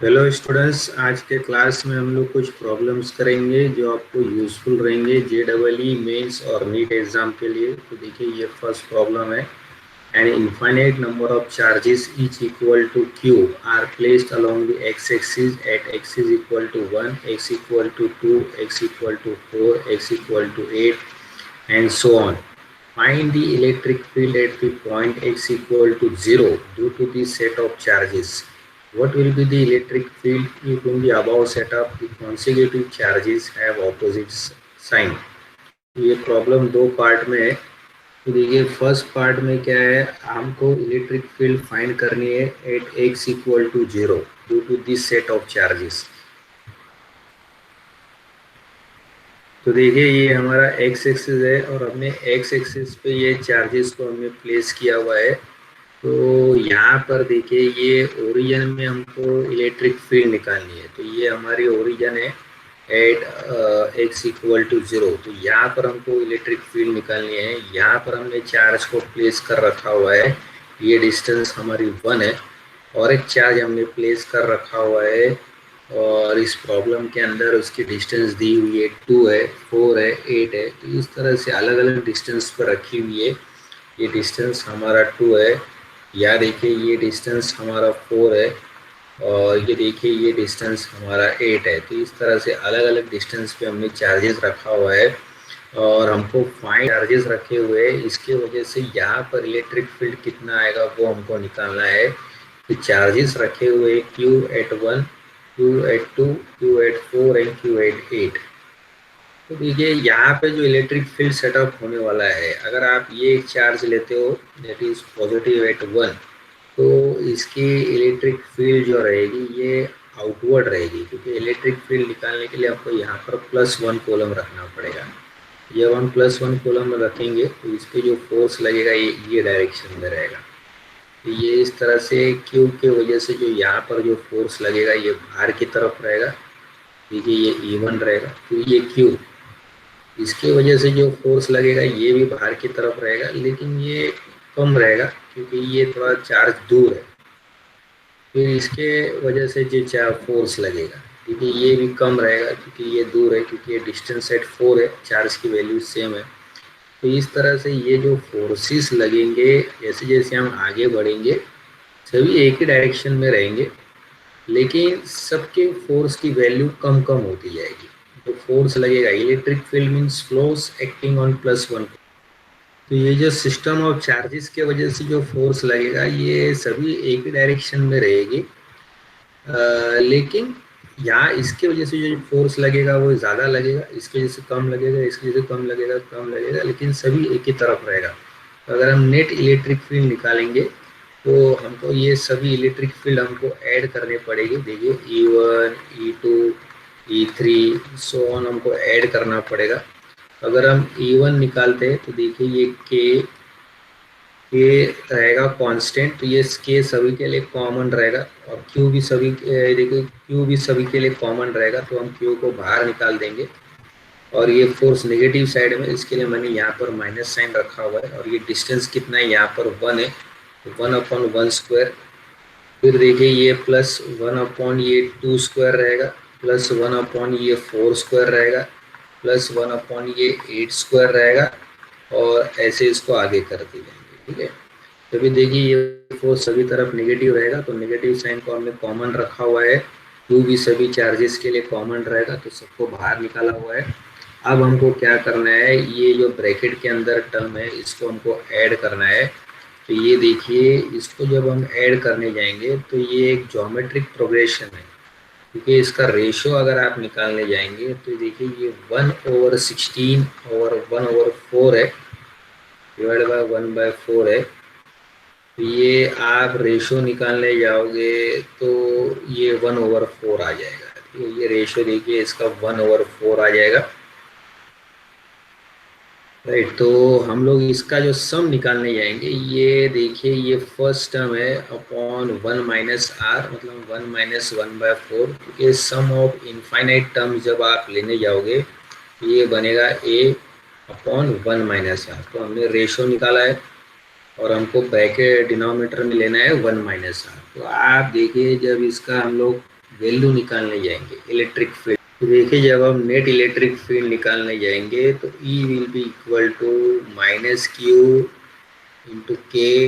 Hello students, आज के class में हम लोग कुछ प्रॉब्लम्स करेंगे जो आपको यूजफुल रहेंगे जेईई मेंस और नीट एग्जाम के लिए। तो देखिए, ये फर्स्ट प्रॉब्लम है। An infinite number of charges each equal to Q are placed along the X axis at X is equal to 1, X equal to 2, X equal to 4, X equal to 8 and so on. Find the electric field at the point x equal to 0 due to the set of charges. What will be the electric field if in the above setup the consecutive charges have opposite sign? ये problem दो part में है। तो देखिए, first part में क्या है, हमको इलेक्ट्रिक फील्ड फाइंड करनी है at X equal to 0 due to this set of charges. तो देखिए, ये हमारा एक्स एक्सिस है और हमने एक्स एक्सिस पे ये चार्जेस को हमने प्लेस किया हुआ है। तो यहाँ पर देखिए, ये ओरिजिन में हमको इलेक्ट्रिक फील्ड निकालनी है। तो ये हमारी ओरिजिन है एट एक्स इक्वल टू 0। तो यहाँ पर हमको इलेक्ट्रिक फील्ड निकालनी है। यहाँ पर हमने चार्ज को प्लेस कर रखा हुआ है। ये डिस्टेंस हमारी 1 है और एक चार्ज हमने प्लेस कर रखा हुआ है और इस प्रॉब्लम के अंदर उसकी डिस्टेंस दी हुई है 2 है, 4 है, 8 है। तो इस तरह से अलग अलग डिस्टेंस पर रखी हुई है। ये डिस्टेंस हमारा 2 है, या देखिए ये डिस्टेंस हमारा 4 है और ये देखिए ये डिस्टेंस हमारा 8 है। तो इस तरह से अलग अलग डिस्टेंस पे हमने चार्जेस रखा हुआ है और हमको फाइन चार्जेस रखे हुए हैं। इसके वजह से यहाँ पर इलेक्ट्रिक फील्ड कितना आएगा वो हमको निकालना है। तो चार्जेस रखे हुए Q at 1, Q at 2, Q at 4 and Q at 8। तो देखिए, यहाँ पे जो इलेक्ट्रिक फील्ड सेटअप होने वाला है, अगर आप ये एक चार्ज लेते हो दैट इज पॉजिटिव एट 1, तो इसकी इलेक्ट्रिक फील्ड जो रहेगी ये आउटवर्ड रहेगी, क्योंकि इलेक्ट्रिक फील्ड निकालने के लिए आपको यहाँ पर +1 कॉलम रखना पड़ेगा। ये 1+1 कॉलम में रखेंगे तो इस पर जो फोर्स लगेगा ये डायरेक्शन में रहेगा। तो ये इस तरह से क्यू के वजह से जो यहाँ पर जो फोर्स लगेगा ये बाहर की तरफ रहेगा। देखिए, ये E1 रहेगा। तो ये क्यू, इसके वजह से जो फोर्स लगेगा ये भी बाहर की तरफ रहेगा, लेकिन ये कम रहेगा क्योंकि ये थोड़ा चार्ज दूर है। फिर इसके वजह से जो फोर्स लगेगा, क्योंकि ये भी कम रहेगा क्योंकि ये दूर है, क्योंकि ये डिस्टेंस एट 4 है, चार्ज की वैल्यू सेम है। तो इस तरह से ये जो फोर्सेस लगेंगे, जैसे जैसे हम आगे बढ़ेंगे सभी एक ही डायरेक्शन में रहेंगे, लेकिन सबके फोर्स की वैल्यू कम कम होती जाएगी। तो फोर्स लगेगा, electric field means flows acting on +1। तो ये जो सिस्टम ऑफ चार्जेस के वजह से जो फोर्स लगेगा ये सभी एक ही डायरेक्शन में रहेगी, लेकिन यहाँ इसके वजह से जो फोर्स लगेगा वो ज़्यादा लगेगा, इसके वजह से कम लगेगा, इसकी वजह से कम लगेगा, कम लगेगा, लेकिन सभी एक ही तरफ रहेगा। तो अगर हम नेट इलेक्ट्रिक फील्ड निकालेंगे तो हमको ये सभी इलेक्ट्रिक फील्ड हमको ऐड करने पड़ेगी। देखिए, E1, E2, E3 so on हमको ऐड करना पड़ेगा। अगर हम E1 निकालते हैं तो देखिए ये K रहेगा कांस्टेंट, तो ये K सभी के लिए कॉमन रहेगा और Q भी सभी, देखिए Q भी सभी के लिए कॉमन रहेगा। तो हम Q को बाहर निकाल देंगे और ये फोर्स नेगेटिव साइड में, इसके लिए मैंने यहाँ पर माइनस साइन रखा हुआ है। और ये डिस्टेंस कितना है, यहाँ पर 1 है, तो 1/1²। फिर देखिए ये +1 ये 2² रहेगा, +1 ये 4² रहेगा, +1 ये 8² रहेगा और ऐसे इसको आगे करते जाएंगे। ठीक है, तो अभी देखिए ये फोर्स सभी तरफ नेगेटिव रहेगा, तो नेगेटिव साइन को हमने कॉमन रखा हुआ है। Q भी सभी चार्जेस के लिए कॉमन रहेगा, तो सबको बाहर निकाला हुआ है। अब हमको क्या करना है, ये जो ब्रैकेट के अंदर टर्म है इसको हमको ऐड करना है। तो ये देखिए, इसको जब हम ऐड करने जाएंगे तो ये एक ज्योमेट्रिक प्रोग्रेशन है, क्योंकि इसका रेशियो अगर आप निकालने जाएंगे तो देखिए ये 1/16 और 1/4 है, डिवाइड बाय 1/4 है। तो ये आप रेशियो निकालने जाओगे तो ये 1/4 आ जाएगा। तो ये रेशियो देखिए इसका 1/4 आ जाएगा, राइट। तो हम लोग इसका जो सम निकालने जाएंगे, ये देखिए ये फर्स्ट टर्म है अपॉन 1 माइनस आर, मतलब 1 माइनस 1/4, क्योंकि सम ऑफ इनफाइनाइट टर्म जब आप लेने जाओगे ये बनेगा a अपॉन 1 माइनस आर। तो हमने रेशियो निकाला है और हमको ब्रैकेट डिनोमिनेटर में लेना है 1 माइनस आर। तो आप देखिए जब इसका हम लोग वैल्यू निकालने जाएंगे इलेक्ट्रिक फील्ड। तो देखिए जब हम नेट इलेक्ट्रिक फील्ड निकालने जाएंगे तो E will be equal to minus Q into K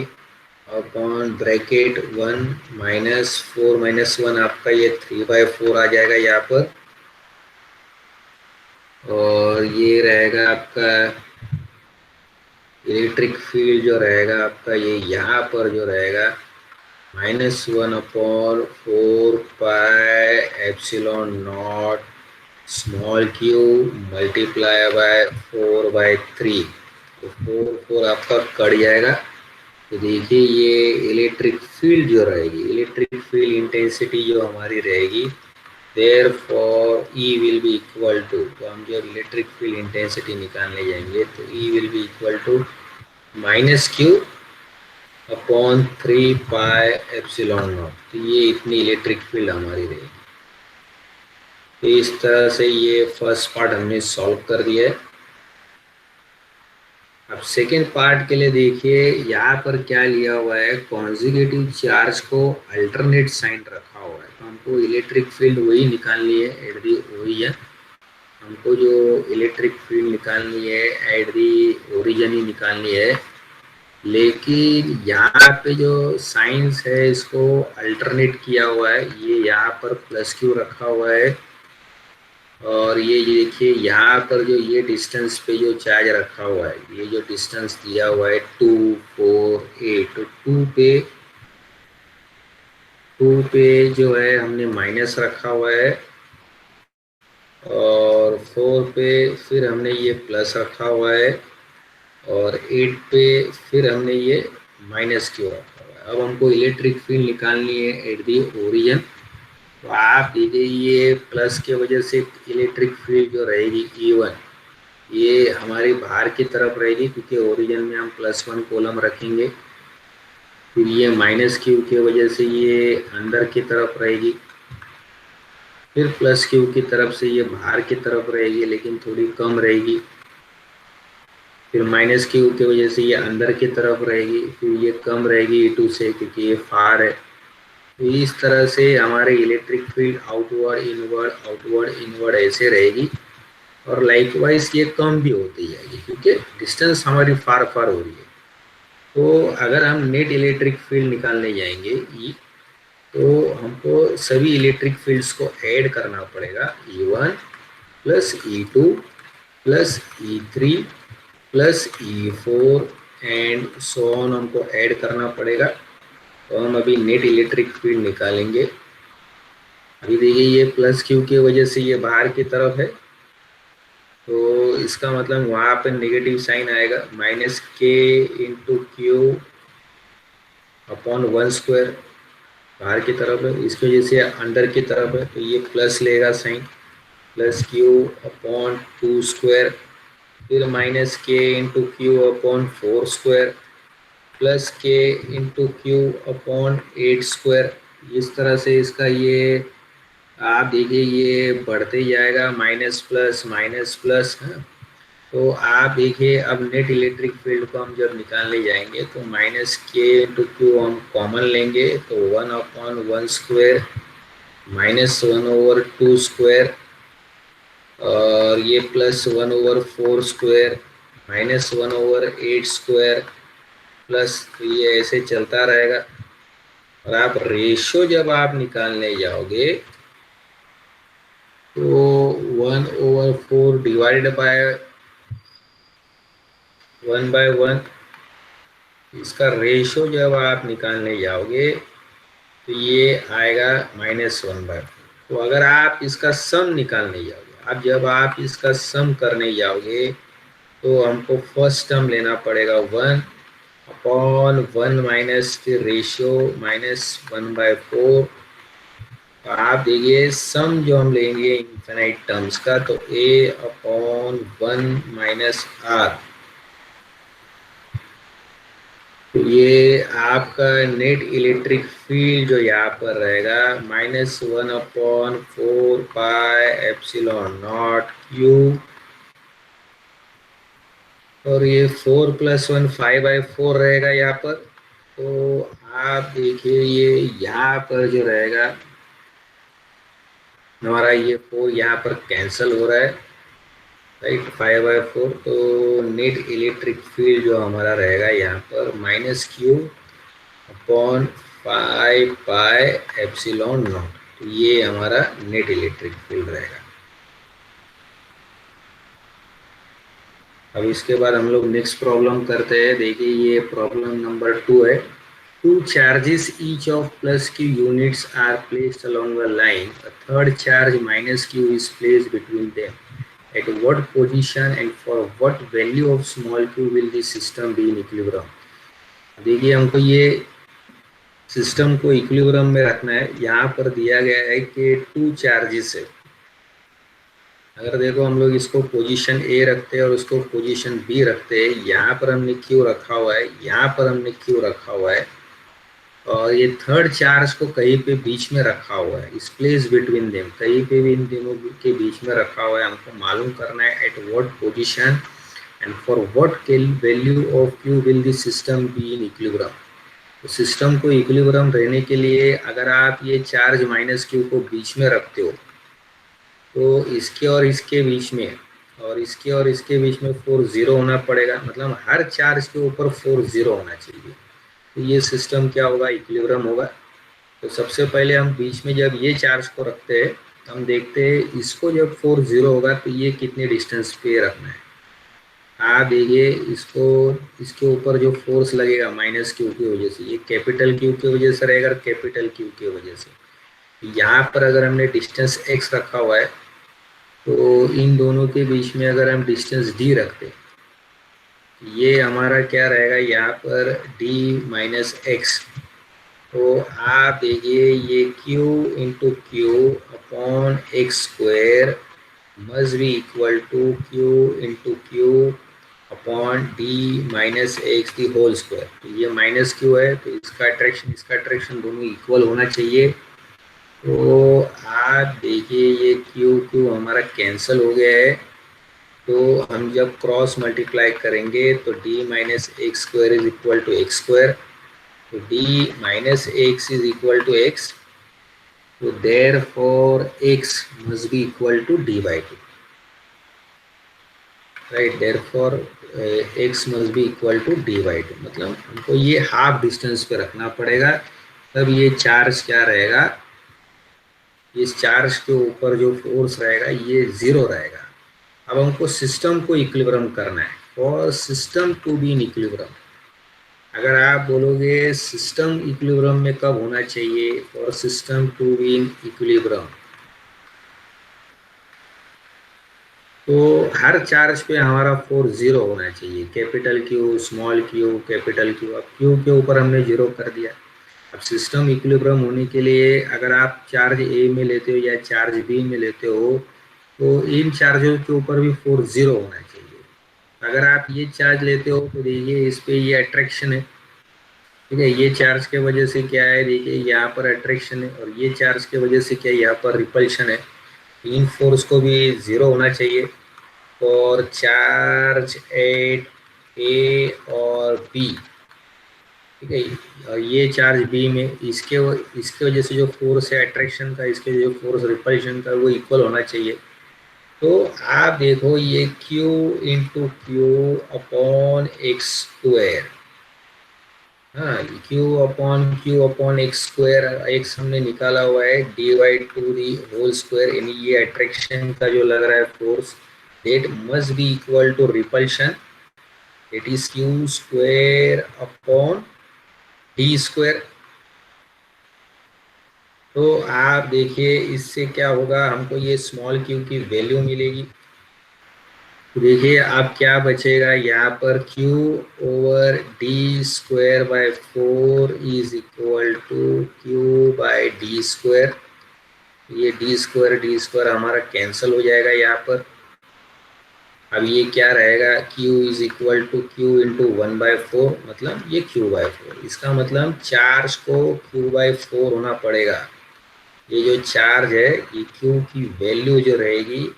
upon bracket 1 - 4 - 1 आपका ये 3/4 आ जाएगा यहाँ पर, और ये रहेगा आपका इलेक्ट्रिक फील्ड जो रहेगा आपका ये यहाँ पर जो रहेगा -1/4πε0 स्मॉल क्यू मल्टीप्लाई बाय 4/3। तो 4 आपका कट जाएगा। तो देखिए ये इलेक्ट्रिक फील्ड जो रहेगी, इलेक्ट्रिक फील्ड इंटेंसिटी जो हमारी रहेगी, therefore E will be equal to, तो हम जब इलेक्ट्रिक फील्ड इंटेंसिटी निकालने जाएंगे तो E will be equal to -q upon 3πε0। तो ये इतनी इलेक्ट्रिक फील्ड हमारी रहेगी। तो इस तरह से ये फर्स्ट पार्ट हमने सॉल्व कर दिया है। अब सेकेंड पार्ट के लिए देखिए यहाँ पर क्या लिया हुआ है, कॉन्जुगेटिव चार्ज को अल्टरनेट साइन रखा हुआ है। तो हमको इलेक्ट्रिक फील्ड वही निकालनी है एट दी ओरिजिन। हमको जो इलेक्ट्रिक फील्ड निकालनी है एट दी ओरिजिन ही निकालनी है, लेकिन यहाँ पे जो साइंस है इसको अल्टरनेट किया हुआ है। ये यहाँ पर प्लस क्यू रखा हुआ है, और ये देखिए यहाँ पर जो ये डिस्टेंस पे जो चार्ज रखा हुआ है, ये जो डिस्टेंस दिया हुआ है 2 4 8, तो 2 पे जो है हमने माइनस रखा हुआ है, और 4 पे फिर हमने ये प्लस रखा हुआ है, और 8 पे फिर हमने ये माइनस क्यू रखा हुआ है। अब हमको इलेक्ट्रिक फील्ड निकालनी है एट दी ओरिजिन। तो आप देखिए ये प्लस के वजह से इलेक्ट्रिक फील्ड जो रहेगी E1, ये हमारी बाहर की तरफ रहेगी क्योंकि ओरिजिन में हम +1 कॉलम रखेंगे। फिर ये -q की वजह से ये अंदर की तरफ रहेगी, फिर +q की तरफ से ये बाहर की तरफ रहेगी लेकिन थोड़ी कम रहेगी, फिर -q की वजह से ये अंदर की तरफ रहेगी, फिर ये कम रहेगी E2 से क्योंकि ये फार है। तो इस तरह से हमारे इलेक्ट्रिक फील्ड आउटवर्ड इनवर्ड ऐसे रहेगी, और लाइकवाइज ये कम भी होती जाएगी क्योंकि डिस्टेंस हमारी फार फार हो रही है। तो अगर हम नेट इलेक्ट्रिक फील्ड निकालने जाएंगे ई, तो हमको सभी इलेक्ट्रिक फील्ड्स को ऐड करना पड़ेगा, E1 plus E2 plus E3 plus E4 and so on हमको ऐड करना पड़ेगा। तो हम अभी नेट इलेक्ट्रिक फील्ड निकालेंगे। अभी देखिए ये +q की वजह से ये बाहर की तरफ है, तो इसका मतलब वहाँ पर नेगेटिव साइन आएगा, -k इंटू क्यू अपॉन 1² बाहर की तरफ है, इसकी वजह से अंदर की तरफ है, तो ये प्लस लेगा साइन, +q अपॉन 2², फिर -k into Q upon 4² plus के इंटू क्यू अपॉन 8²। इस तरह से इसका ये आप देखिए ये बढ़ते जाएगा, माइनस प्लस है। तो आप देखिए अब नेट इलेक्ट्रिक फील्ड को हम जब निकालने जाएंगे तो -k इंटू क्यू हम कॉमन लेंगे, तो 1/1² -1/2², और ये +1/4² -1/8² प्लस, तो ये ऐसे चलता रहेगा। और आप रेशो जब आप निकालने जाओगे तो 1/4 डिवाइड बाय 1/1, इसका रेशो जब आप निकालने जाओगे तो ये आएगा -1/4। तो अगर आप इसका सम निकालने जाओगे, अब जब आप इसका सम करने जाओगे तो हमको फर्स्ट टर्म लेना पड़ेगा 1/1 माइनस फिर रेशियो -1/4। तो आप देखिए सम जो हम लेंगे इनफिनाइट टर्म्स का, तो A/1 - R। तो ये आपका नेट इलेक्ट्रिक फील्ड जो यहाँ पर रहेगा -1/4πε0 Q, और ये 4 + 1 5/4 रहेगा यहाँ पर। तो आप देखिए ये यहाँ पर जो रहेगा हमारा ये 4 यहाँ पर कैंसिल हो रहा है, राइट, 5/4। तो नेट इलेक्ट्रिक फील्ड जो हमारा रहेगा यहाँ पर -q अपॉन 5πε0। तो ये हमारा नेट इलेक्ट्रिक फील्ड रहेगा। अब इसके बाद हम लोग नेक्स्ट प्रॉब्लम करते हैं। देखिए ये प्रॉब्लम नंबर 2 है। Two charges each of plus q units are placed along a line. A third charge minus q is placed between them. At what position and for what value of small q will the system be in equilibrium? देखिए हमको ये system को equilibrium में रखना है। यहाँ पर दिया गया है कि 2 चार्जेस है। अगर देखो हम लोग इसको पोजीशन ए रखते हैं और उसको पोजीशन बी रखते हैं। यहाँ पर हमने क्यू रखा हुआ है, यहाँ पर हमने क्यू रखा हुआ है, और ये थर्ड चार्ज को कहीं पे बीच में रखा हुआ है। इस प्लेस बिटवीन देम, कहीं पे भी इन दोनों के बीच में रखा हुआ है। हमको मालूम करना है eight what position and for what value of Q will the system B in equilibrium. तो सिस्टम को इक्विलिब्रियम रहने के लिए अगर आप ये चार्ज माइनस क्यू को बीच में रखते हो तो इसके और इसके बीच में और इसके और इसके बीच में 4 0 होना पड़ेगा। मतलब हर चार्ज के ऊपर 4 0 होना चाहिए। तो ये सिस्टम क्या होगा, इक्विलिब्रियम होगा। तो सबसे पहले हम बीच में जब ये चार्ज को रखते हैं हम देखते हैं इसको जब 4 0 होगा तो ये कितने डिस्टेंस पे रखना है। आप देखिए इसको, इसके ऊपर जो फोर्स लगेगा माइनस क्यू की वजह से, ये कैपिटल क्यू की वजह से रहेगा, कैपिटल क्यू की वजह से। यहाँ पर अगर हमने डिस्टेंस x रखा हुआ है तो इन दोनों के बीच में अगर हम डिस्टेंस d रखते हैं, ये हमारा क्या रहेगा यहाँ पर d माइनस एक्स। तो आप देखिए ये q into Q upon X square must be equal to q into Q upon d minus X the whole square. तो ये माइनस क्यू है तो इसका अट्रैक्शन दोनों इक्वल होना चाहिए। तो आप देखिए ये क्यू क्यू हमारा कैंसिल हो गया है। तो हम जब क्रॉस मल्टीप्लाई करेंगे तो d minus X square is equal to X square. तो d minus X is equal to X. तो therefore x must be equal to d by 2, right. Therefore x must be equal to d by 2। मतलब हमको ये half distance पे रखना पड़ेगा, तब ये चार्ज क्या रहेगा, इस चार्ज के ऊपर जो फोर्स रहेगा ये 0 रहेगा। अब हमको सिस्टम को इक्विलिब्रियम करना है, for system to be in equilibrium. अगर आप बोलोगे सिस्टम इक्विलिब्रियम में कब होना चाहिए, for system to be in equilibrium, तो हर चार्ज पे हमारा फोर्स 0 होना चाहिए। Capital Q, small Q, capital Q. अब क्यू के ऊपर हमने 0 कर दिया। अब सिस्टम इक्विलिब्रियम होने के लिए अगर आप चार्ज ए में लेते हो या चार्ज बी में लेते हो तो इन चार्जों के ऊपर भी फोर्स 0 होना चाहिए। अगर आप ये चार्ज लेते हो तो देखिए इस पे ये अट्रैक्शन है, ठीक है। ये चार्ज के वजह से क्या है, देखिए यहाँ पर अट्रैक्शन है, और ये चार्ज के वजह से क्या, यहाँ पर रिपल्शन है। इन फोर्स को भी 0 होना चाहिए। और चार्ज एट ए और बी, ठीक है, और ये चार्ज बी में, इसके वजह से जो फोर्स है अट्रैक्शन का, इसके जो फोर्स रिपल्शन का, वो इक्वल होना चाहिए। तो आप देखो ये Q into Q upon X square, हाँ, Q upon X square, X हमने निकाला हुआ है, d/2 दी होल स्क्वायर, यानी ये अट्रैक्शन का जो लग रहा है force, that must be equal to repulsion, it is q square upon d square। तो आप देखिए इससे क्या होगा, हमको ये स्मॉल q की वैल्यू मिलेगी। तो देखिए आप क्या बचेगा यहाँ पर, q over d square by 4 is equal to q by d square. ये d स्क्वायर हमारा कैंसिल हो जाएगा यहाँ पर। अब ये क्या रहेगा, q is equal to Q into 1/4, मतलब ये q/4। इसका मतलब चार्ज को q/4 होना पड़ेगा। ये जो चार्ज है ये q की वैल्यू जो रहेगी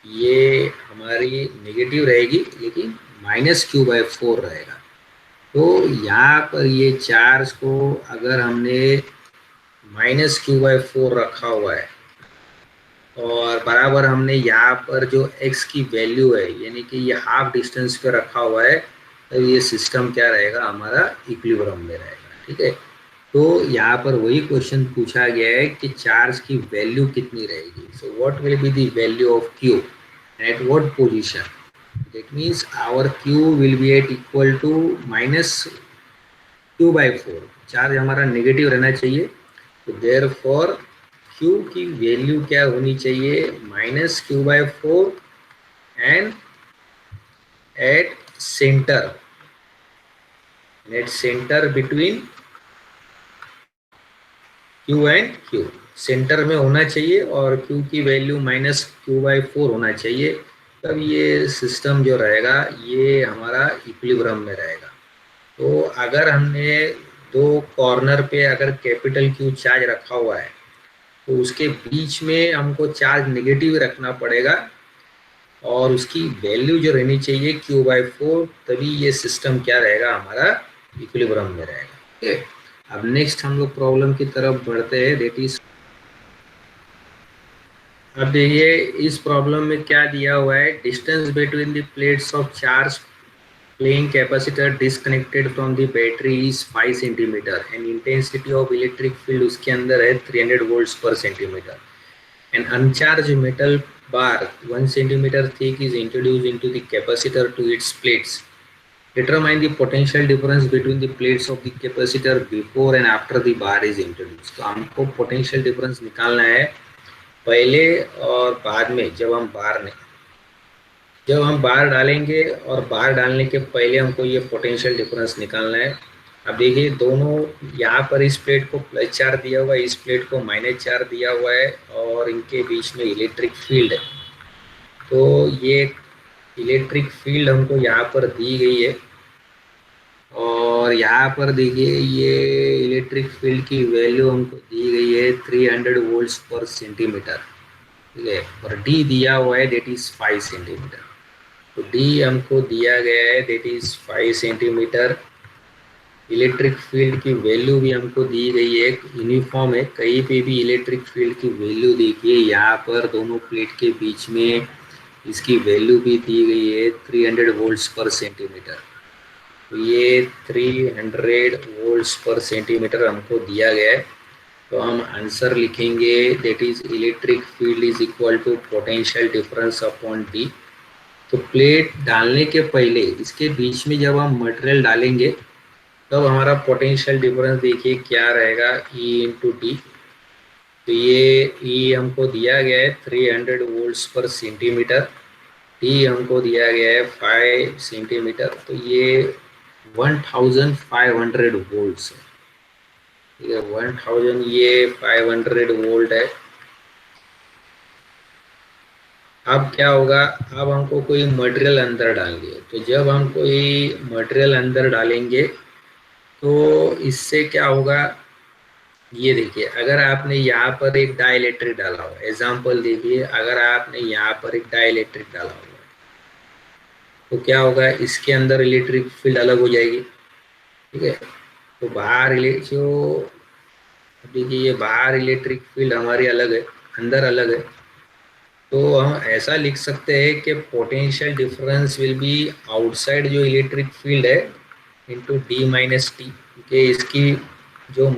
ये हमारी नेगेटिव रहेगी, लेकिन -q/4 रहेगा। तो यहाँ पर ये चार्ज को अगर हमने -q/4 रखा हुआ है और बराबर हमने यहाँ पर जो x की वैल्यू है यानी कि ये हाफ डिस्टेंस पे रखा हुआ है, तो ये सिस्टम क्या रहेगा, हमारा इक्विलिब्रियम में रहेगा। ठीक है, तो यहाँ पर वही क्वेश्चन पूछा गया है कि चार्ज की वैल्यू कितनी रहेगी। So what will be the value of q at what position. That means our q will be at equal to -q/4। Charge हमारा नेगेटिव रहना चाहिए, तो देयर फॉर q की वैल्यू क्या होनी चाहिए, -q/4 and at center between q and q, center में होना चाहिए और q की वैल्यू -q/4 होना चाहिए। तब ये सिस्टम जो रहेगा ये हमारा इक्विलिब्रियम में रहेगा। तो अगर हमने दो कॉर्नर पे अगर कैपिटल Q चार्ज रखा हुआ है, तो उसके बीच में हमको चार्ज नेगेटिव रखना पड़ेगा और उसकी वैल्यू जो रहनी चाहिए q/4, तभी ये सिस्टम क्या रहेगा, हमारा इक्विलिब्रियम में रहेगा। ठीक है, अब नेक्स्ट हम लोग प्रॉब्लम की तरफ बढ़ते हैं। दैट इज, अब देखिए इस प्रॉब्लम में क्या दिया हुआ है, distance between the plates of charge playing capacitor disconnected from the battery is 5 centimetre and intensity of electric field उसके अंदर है 300 वोल्ट्स पर centimetre. An uncharged metal bar 1 centimeter thick is introduced into the capacitor to its plates. Determine the potential difference between the plates of the capacitor before and after the bar is introduced. तो हमको potential difference निकालना है पहले और बाद में, जब हम बार डालेंगे और बार डालने के पहले हमको ये पोटेंशियल डिफरेंस निकालना है। अब देखिए दोनों, यहाँ पर इस प्लेट को +4 दिया हुआ है, इस प्लेट को -4 दिया हुआ है और इनके बीच में इलेक्ट्रिक फील्ड है। तो ये इलेक्ट्रिक फील्ड हमको यहाँ पर दी गई है और यहाँ पर देखिए ये इलेक्ट्रिक फील्ड की वैल्यू हमको दी गई है 300 वोल्ट्स पर सेंटीमीटर। ठीक है, और डी दिया हुआ है दैट इज 5 सेंटीमीटर। तो डी हमको दिया गया है that is 5 centimetre. Electric field की वैल्यू भी हमको दी गई है, यूनिफॉर्म है, कहीं पे भी इलेक्ट्रिक फील्ड की वैल्यू देखिए, यहाँ पर दोनों प्लेट के बीच में इसकी वैल्यू भी दी गई है 300 वोल्ट्स पर सेंटीमीटर। तो ये 300 वोल्ट्स पर सेंटीमीटर हमको दिया गया है। तो हम आंसर लिखेंगे that is electric field is equal to potential difference upon D. तो प्लेट डालने के पहले इसके बीच में जब हम मटेरियल डालेंगे तब हमारा पोटेंशियल डिफरेंस देखिए क्या रहेगा, E इंटू डी। तो ये E हमको दिया गया है 300 वोल्ट्स पर सेंटीमीटर, डी हमको दिया गया है 5 सेंटीमीटर, तो ये 1500 वोल्ट्स है। ठीक है, 1000 ये 500 वोल्ट है। अब क्या होगा, अब हमको कोई मटेरियल अंदर डालेंगे, तो जब हम कोई मटेरियल अंदर डालेंगे तो इससे क्या होगा, ये देखिए अगर आपने यहाँ पर एक डाइलेक्ट्रिक डाला हुआ, एग्जांपल देखिए अगर आपने यहाँ पर एक डाइलेक्ट्रिक डाला हुआ है तो क्या होगा, इसके अंदर इलेक्ट्रिक फील्ड अलग हो जाएगी। ठीक है, तो बाहर जो देखिए ये बाहर इलेक्ट्रिक फील्ड हमारी अलग है, अंदर अलग है। तो हम ऐसा लिख सकते हैं कि potential difference will be outside जो इलेक्ट्रिक फील्ड है इंटू डी माइनस टी, क्योंकि इसकी जो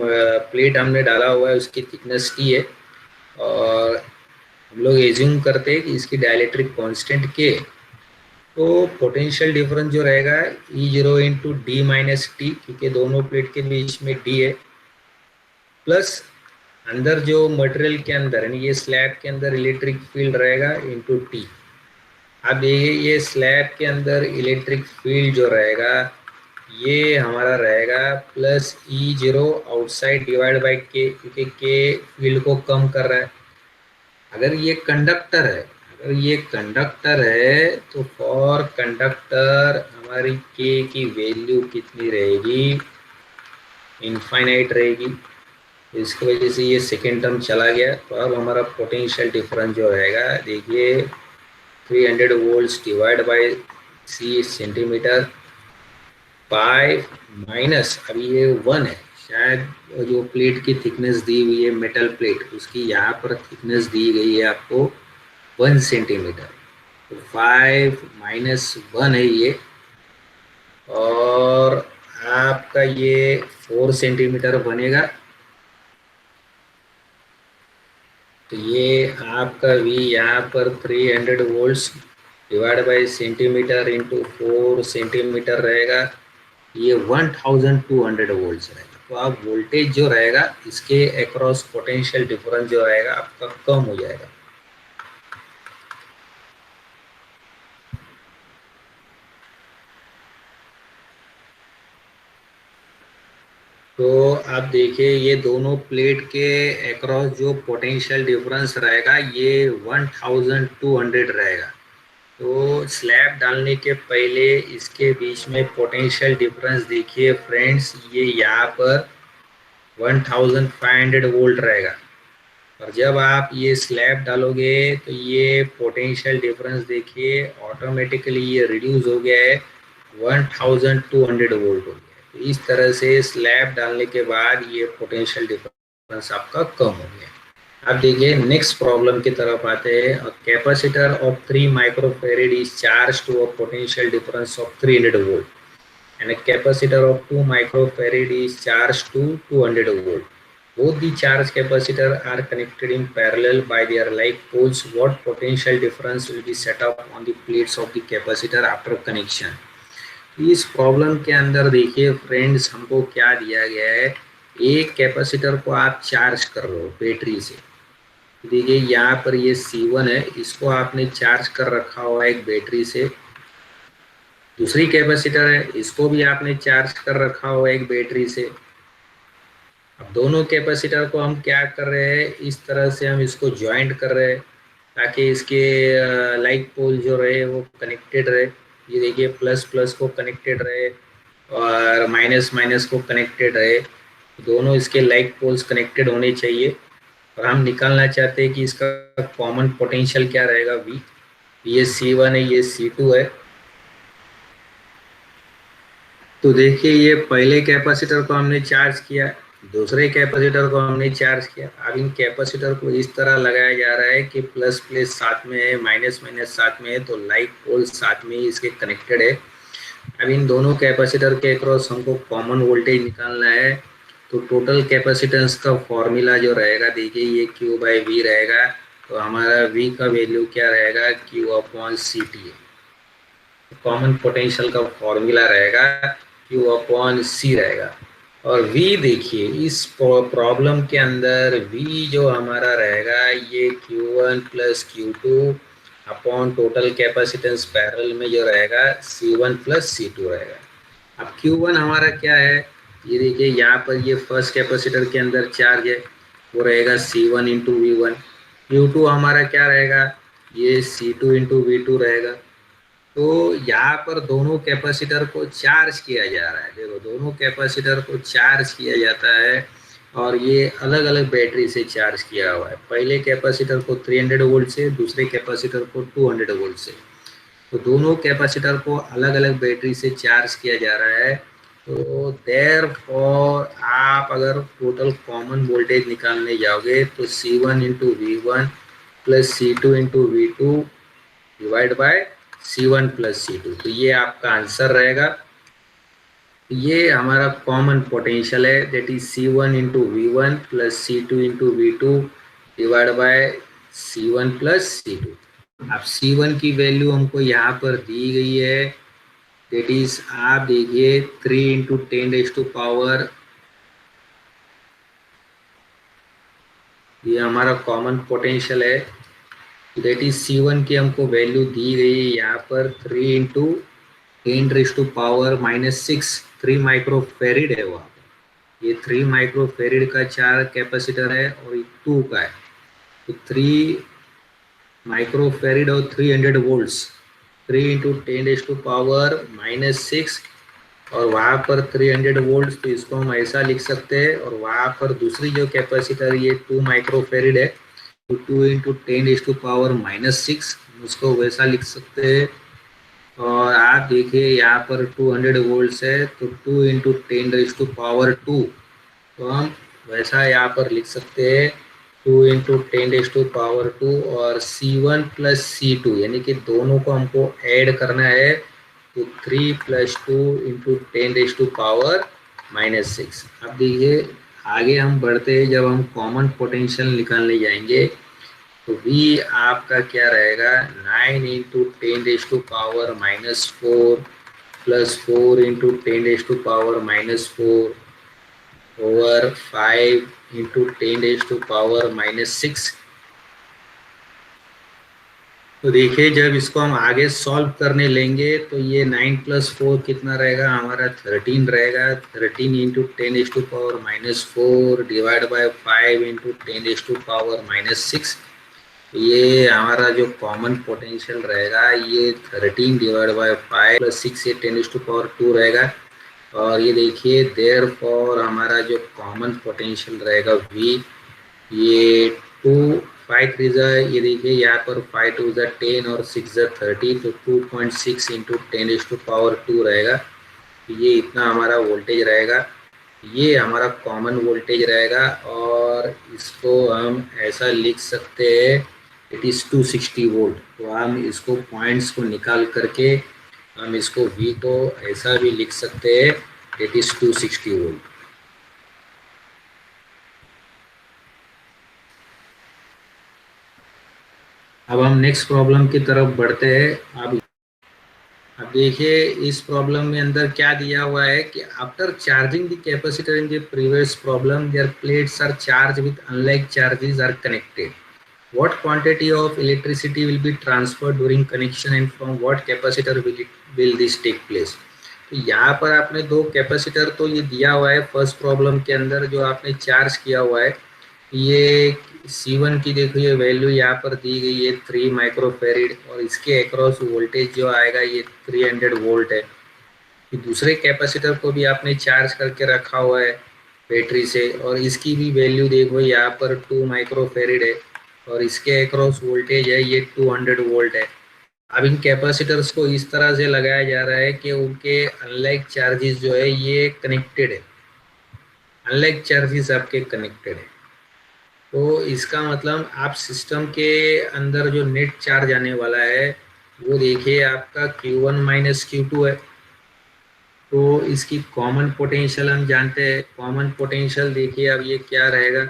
प्लेट हमने डाला हुआ है उसकी थिकनेस टी है और हम लोग एज्यूम करते हैं कि इसकी डाइलेक्ट्रिक कांस्टेंट के, तो पोटेंशियल डिफरेंस जो रहेगा E0 into D minus T, क्योंकि दोनों प्लेट के बीच में डी है, प्लस अंदर जो मटेरियल के अंदर यानी ये स्लैब के अंदर इलेक्ट्रिक फील्ड रहेगा इंटू टी। अब ये स्लैब के अंदर इलेक्ट्रिक फील्ड जो रहेगा ये हमारा रहेगा +E0 आउटसाइड डिवाइड बाय के, क्योंकि के फील्ड को कम कर रहा है। अगर ये कंडक्टर है तो फॉर कंडक्टर हमारी के की वैल्यू कितनी रहेगी, इनफाइनाइट रहेगी। इसकी वजह से ये सेकेंड टर्म चला गया। तो अब हमारा पोटेंशियल डिफरेंस जो रहेगा देखिए 300 volts divide by C centimeter, 5 minus, अभी ये 1 है, शायद जो प्लेट की थिकनेस दी हुई है मेटल प्लेट, उसकी यहाँ पर थिकनेस दी गई है आपको 1 सेंटीमीटर। तो 5 - 1 है ये, और आपका ये 4 सेंटीमीटर बनेगा। तो ये आपका V यहाँ पर 300 volts divide by centimetre into 4 centimetre रहेगा। ये 1200 वोल्ट्स रहेगा। तो आप वोल्टेज जो रहेगा इसके अक्रॉस पोटेंशियल डिफरेंस जो रहेगा आपका कम हो जाएगा। तो आप देखिए ये दोनों प्लेट के अक्रॉस जो पोटेंशियल डिफरेंस रहेगा ये 1200 रहेगा। तो स्लैब डालने के पहले इसके बीच में पोटेंशियल डिफरेंस देखिए फ्रेंड्स, ये यहाँ पर 1500 वोल्ट रहेगा। और जब आप ये स्लैब डालोगे तो ये पोटेंशियल डिफरेंस देखिए ऑटोमेटिकली ये रिड्यूस हो गया है, 1200 वोल्ट हो गया। तो इस तरह से स्लैब डालने के बाद ये पोटेंशियल डिफरेंस आपका कम हो गया। अब देखिए नेक्स्ट प्रॉब्लम की तरफ आते हैं। Capacitor of 3 microfarad is charge to a potential difference of 300 volt and a capacitor of 2 microfarad is charged to 200 volt. Both the charged capacitor are connected in parallel by their like poles. What potential difference will be set up on the plates of the capacitor after connection? इस problem के अंदर देखिए friends हमको क्या दिया गया है, एक कैपेसिटर को आप चार्ज कर रहे हो बैटरी से। देखिए यहाँ पर ये C1 है, इसको आपने चार्ज कर रखा हुआ है एक बैटरी से। दूसरी कैपेसिटर है, इसको भी आपने चार्ज कर रखा हुआ है एक बैटरी से। अब दोनों कैपेसिटर को हम क्या कर रहे हैं, इस तरह से हम इसको ज्वाइंट कर रहे हैं ताकि इसके लाइक पोल जो रहे वो कनेक्टेड रहे। ये देखिए प्लस प्लस को कनेक्टेड रहे और माइनस माइनस को कनेक्टेड रहे। दोनों इसके लाइक पोल्स कनेक्टेड होने चाहिए। और हम निकालना चाहते हैं कि इसका कॉमन पोटेंशियल क्या रहेगा, V। ये C1 है, ये C2 है। तो देखिए ये पहले कैपेसिटर को हमने चार्ज किया, दूसरे कैपेसिटर को हमने चार्ज किया। अब इन कैपेसिटर को इस तरह लगाया जा रहा है कि प्लस प्लस साथ में है, माइनस माइनस साथ में है, तो लाइक पोल साथ में ही इसके कनेक्टेड है। अब इन दोनों कैपेसिटर के अक्रॉस हमको कॉमन वोल्टेज निकालना है। तो टोटल कैपेसिटेंस का फॉर्मूला जो रहेगा देखिए ये Q/V रहेगा। तो हमारा V का वैल्यू क्या रहेगा, Q/CT है। कॉमन पोटेंशियल का फॉर्मूला रहेगा Q/C रहेगा। और V देखिए इस प्रॉब्लम के अंदर V जो हमारा रहेगा ये Q1 + Q2 upon total capacitance parallel में जो रहेगा C1 + C2 रहेगा। अब Q1 हमारा क्या है, ये देखिए यहाँ पर ये फर्स्ट कैपेसिटर के अंदर चार्ज है, वो रहेगा C1 × V1। Q2 हमारा क्या रहेगा, ये C2 × V2 रहेगा। तो यहाँ पर दोनों कैपेसिटर को चार्ज किया जा रहा है। देखो दोनों कैपेसिटर को चार्ज किया जाता है और ये अलग अलग बैटरी से चार्ज किया हुआ है। पहले कैपेसिटर को 300 वोल्ट से, दूसरे कैपेसिटर को 200 वोल्ट से। तो दोनों कैपेसिटर को अलग अलग बैटरी से चार्ज किया जा रहा है। तो देयरफॉर आप अगर टोटल कॉमन वोल्टेज निकालने जाओगे तो C1 × V1 + C2 × V2 divide by C1 + C2। तो ये आपका आंसर रहेगा। ये हमारा कॉमन पोटेंशियल है, that is C1 × V1 + C2 × V2 divide by C1 + C2। अब C1 की वैल्यू हमको यहाँ पर दी गई है, दैट इज आप देखिए 3 × 10⁻⁴ ये हमारा कॉमन पोटेंशियल है। दैट इज C1 की हमको वैल्यू दी गई है यहाँ पर 3 × 10⁻⁻⁶ 3 माइक्रोफेरिड है वहाँ पर। ये 3 माइक्रोफेरिड का 4 कैपेसिटर है और 2 का है। तो 3 माइक्रोफेरिड और 300 वोल्ट्स, 3 × 10⁻⁻⁶ और वहाँ पर 300 वोल्ट्स, तो इसको हम ऐसा लिख सकते हैं। और वहाँ पर दूसरी जो कैपेसिटर ये 2 माइक्रोफेरिड है, तो 2 × 10⁻⁻⁶ उसको वैसा लिख सकते हैं। और आप देखिए यहाँ पर 200 वोल्ट्स है, तो 2 × 10⁻², तो हम वैसा यहाँ पर लिख सकते हैं 2 × 10⁻², और C1 + C2 यानी कि दोनों को हमको ऐड करना है, तो 3 + 2 × 10⁻⁻6। अब देखिए आगे हम बढ़ते हैं, जब हम कॉमन पोटेंशियल निकालने जाएंगे तो V आपका क्या रहेगा, 9 × 10⁻⁻4 + 4 × 10⁻⁻4 over 5 × 10⁻⁻6। तो देखिए जब इसको हम आगे सॉल्व करने लेंगे तो ये 9 + 4 कितना रहेगा हमारा, 13 रहेगा। 13 × 10⁻⁻4 डिवाइड बाय 5 × 10⁻⁻6। ये हमारा जो कॉमन पोटेंशियल रहेगा ये 13 डिवाइड बाय 5 + 6 ये 10⁻2 रहेगा। और ये देखिए देयरफॉर हमारा जो कॉमन पोटेंशियल रहेगा V, ये 2 5 3 ये देखिए यहाँ पर 5 2 10 और 6 30, तो 2.6 × 10⁻2 रहेगा। ये इतना हमारा वोल्टेज रहेगा, ये हमारा कॉमन वोल्टेज रहेगा। और इसको हम ऐसा लिख सकते हैं, इट इज़ 260 वोल्ट। तो हम इसको पॉइंट्स को निकाल करके हम इसको V को ऐसा भी लिख सकते हैं, इट इज़ 260 वोल्ट। अब हम नेक्स्ट प्रॉब्लम की तरफ बढ़ते हैं। अब देखिए इस प्रॉब्लम में अंदर क्या दिया हुआ है कि after charging the capacitor in the previous problem their plates are charge with unlike charges are connected, what quantity of electricity will be transferred during connection and from what capacitor will this take place। तो यहाँ पर आपने दो capacitor तो ये दिया हुआ है फर्स्ट प्रॉब्लम के अंदर, जो आपने चार्ज किया हुआ है ये C1 की देखो ये वैल्यू यहाँ पर दी गई है 3 माइक्रोफेरिड, और इसके अक्रॉस वोल्टेज जो आएगा ये 300 वोल्ट है। दूसरे कैपेसिटर को भी आपने चार्ज करके रखा हुआ है बैटरी से, और इसकी भी वैल्यू देखो यहाँ पर 2 माइक्रोफेरिड है, और इसके अक्रॉस वोल्टेज है ये 200 वोल्ट है। अब इन कैपेसिटर्स को इस तरह से लगाया जा रहा है कि उनके अनलाइक चार्जेस जो है ये कनेक्टेड है, अनलाइक चार्जेस आपके कनेक्टेड है। तो इसका मतलब आप सिस्टम के अंदर जो नेट चार्ज आने वाला है वो देखिए आपका Q1 - Q2 है। तो इसकी कॉमन पोटेंशियल हम जानते हैं, कॉमन पोटेंशियल देखिए अब ये क्या रहेगा,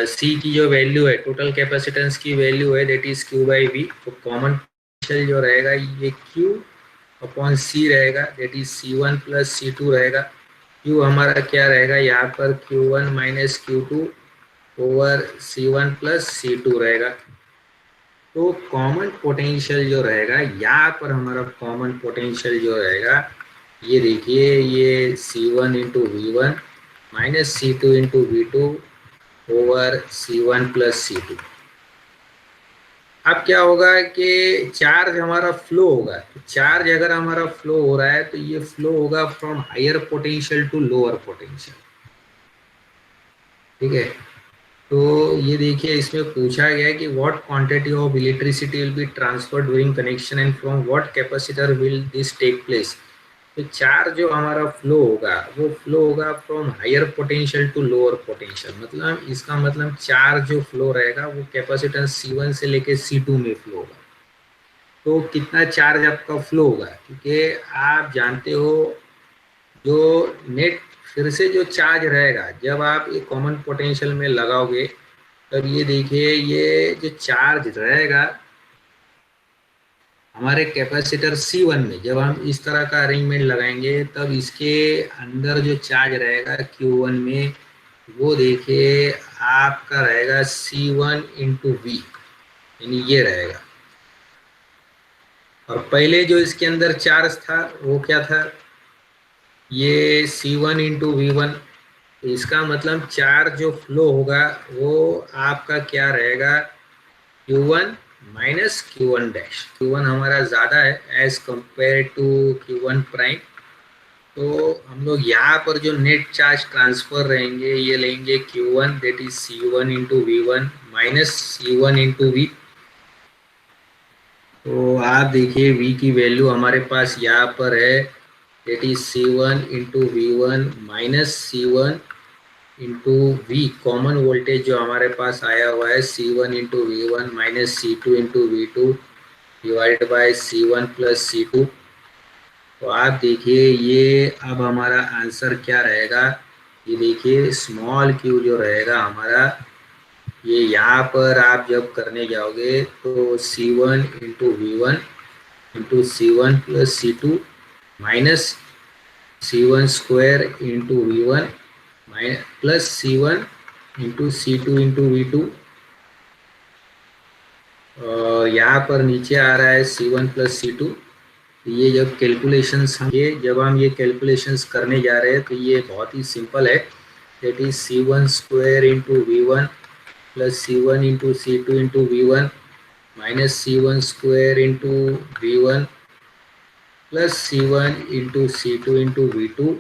C की जो वैल्यू है टोटल कैपेसिटेंस की वैल्यू है दैट इज Q/V। तो कॉमन पोटेंशियल जो रहेगा ये Q/C रहेगा, दैट इज C1 + C2 रहेगा। Q हमारा क्या रहेगा यहाँ पर Q1 - Q2 over C1 + C2 रहेगा। तो कॉमन पोटेंशियल जो रहेगा यहाँ पर हमारा कॉमन पोटेंशियल जो रहेगा ये देखिए ये C1 × V1 - C2 × V2 over C1 + C2। अब क्या होगा कि चार्ज हमारा फ्लो होगा, तो चार्ज अगर हमारा फ्लो हो रहा है तो ये फ्लो होगा from higher potential to lower potential, ठीक है। तो ये देखिए इसमें पूछा गया है कि what quantity of electricity will be transfer during connection and from what capacitor will this take place. तो चार्ज जो हमारा फ्लो होगा वो फ्लो होगा from higher potential to lower potential, मतलब इसका मतलब चार्ज जो फ्लो रहेगा वो कैपेसिटेंस C1 से लेके C2 में फ्लो होगा। तो कितना चार्ज आपका फ्लो होगा, क्योंकि आप जानते हो जो नेट फिर से जो चार्ज रहेगा जब आप ये कॉमन पोटेंशियल में लगाओगे तब ये देखिए ये जो चार्ज रहेगा हमारे कैपेसिटर C1 में, जब हम इस तरह का अरेंजमेंट लगाएंगे तब इसके अंदर जो चार्ज रहेगा Q1 में वो देखिए आपका रहेगा C1 × V, यानी ये रहेगा। और पहले जो इसके अंदर चार्ज था वो क्या था, ये C1 × V1। तो इसका मतलब चार्ज जो फ्लो होगा वो आपका क्या रहेगा Q1 - Q1 डैश। Q1 हमारा ज़्यादा है as compare to Q1 prime. तो हम लोग यहाँ पर जो नेट चार्ज ट्रांसफर रहेंगे ये लेंगे Q1 that is C1 × V1 - C1 × V। तो आप देखिए V की वैल्यू हमारे पास यहाँ पर है that is C1 into V1 minus C1 into V, common voltage जो हमारे पास आया हुआ है C1 into V1 minus C2 into V2 divide by C1 plus C2। तो आप देखिए ये अब हमारा आंसर क्या रहेगा, ये देखिए स्मॉल क्यू जो रहेगा हमारा, ये यहाँ पर आप जब करने जाओगे तो C1 into V1 into C1 plus C2 minus C1 square into V1 plus C1 into C2 into V2, यहाँ पर नीचे आ रहा है C1 प्लस C2। ये जब कैलकुलेशंस जब हम ये कैलकुलेशंस करने जा रहे हैं तो ये बहुत ही सिंपल है, that is C1 square into V1 plus C1 into C2 into V1 minus C1 square into V1 plus C1 into C2 into V2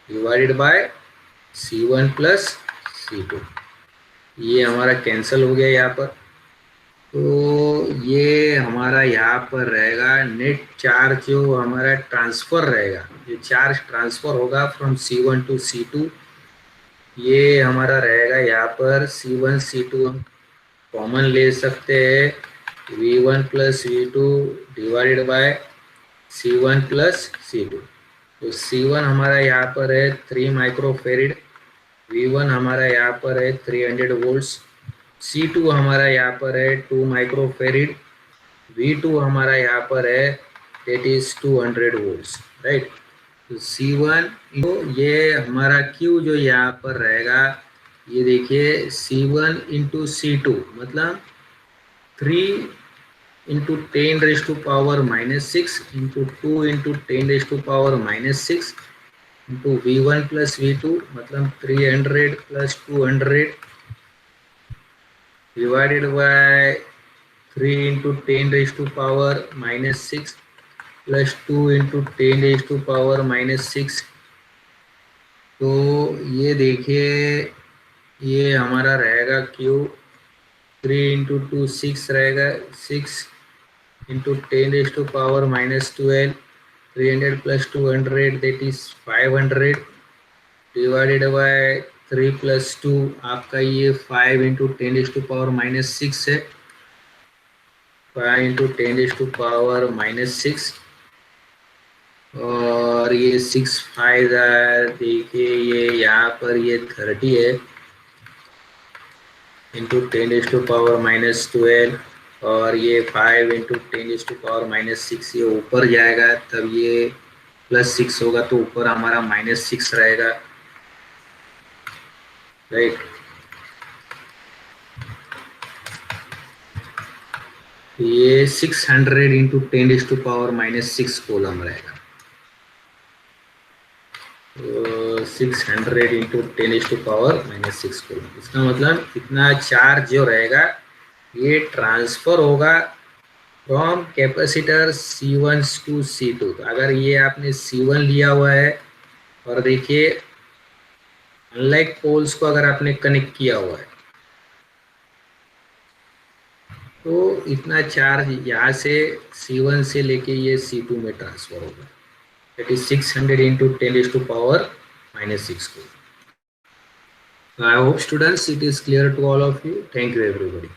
divided by C1 plus C2। ये हमारा कैंसिल हो गया यहाँ पर, तो ये हमारा यहाँ पर रहेगा नेट चार्ज जो हमारा ट्रांसफ़र रहेगा, जो चार्ज ट्रांसफ़र होगा फ्रॉम C1 टू C2, ये हमारा रहेगा यहाँ पर C1 C2 हम कॉमन ले सकते हैं, V1 plus V2 divided by C1 plus C2। तो C1 हमारा यहाँ पर है 3 माइक्रोफेरिड, V1 हमारा यहाँ पर है 300 वोल्ट्स, C2 हमारा यहाँ पर है 2 माइक्रोफेरिड, V2 हमारा यहाँ पर है दैट इज 200 वोल्ट्स, राइट। तो C1 तो ये हमारा Q जो यहाँ पर रहेगा, ये देखिए C1 इंटू C2 मतलब 3 into 10 raise to power minus 6 into 2 into 10 raise to power minus 6 into V1 plus V2 मतलब 300 plus 200 divided by 3 into 10 raised to power minus 6 plus 2 into 10 raised to power minus 6। तो ये देखिए ये हमारा रहेगा Q 3 into 2 6 रहेगा, 6 into 10 raised to power minus 12, 300 plus 200 that is 500 divided by 3 plus 2 आपका ये 5 into 10 raise to power minus 6 है, 5 into 10 raise to power minus 6, और ये 6 5 देखिए ये यहाँ पर ये 30 है into 10 raise to power minus 12, और ये 5 into 10 raise to power minus 6 ये ऊपर जाएगा तब ये प्लस 6 होगा, तो ऊपर हमारा माइनस 6 रहेगा, राइट। ये 600 into 10 raise to power minus 6 coulomb रहेगा, तो 600 into 10 raise to power minus 6 coulomb. इसका मतलब इतना चार्ज जो रहेगा ये ट्रांसफर होगा from capacitor C1 to C2। तो अगर ये आपने C1 लिया हुआ है और देखिए अनलाइक पोल्स को अगर आपने कनेक्ट किया हुआ है तो इतना चार्ज यहाँ से C1 से लेके ये C2 में ट्रांसफर होगा, that is 600 into 10 raise to power minus 6 को। I hope students it is clear to all of you. Thank you everybody.